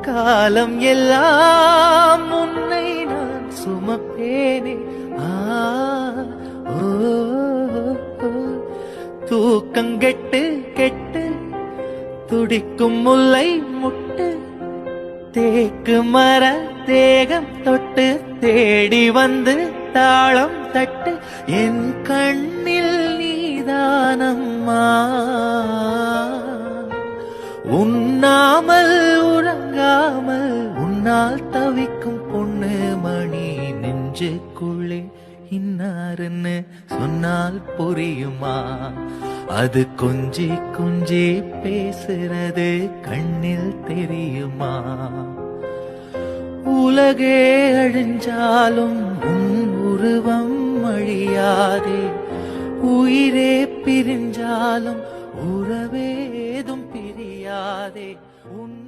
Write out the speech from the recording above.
காலம் எல்லாம் உன்னை நான் சுமப்பேனே. ஓ தூக்கங்கெட்டு கெட்டு துடிக்கும் முல்லை முட்டு தேக்கு மர தேகம் தொட்டு தேடி வந்து தாளம் தட்டு என் கண்ணில் நீதானம்மா. உண்ணாமல் உறங்காமல் உன்னால் தவிக்கும் பொண்ணு மணி நெஞ்சுக்குள்ளே இன்னாருன்னு சொன்னால் புரியுமா? அது கொஞ்சி கொஞ்சி பேசுறது கண்ணில் தெரியுமா? உலகே அழிஞ்சாலும் உன் உருவம் அழியாதே. உயிரே பிரிஞ்சாலும் உறவேதும் பிரியாதே. உன்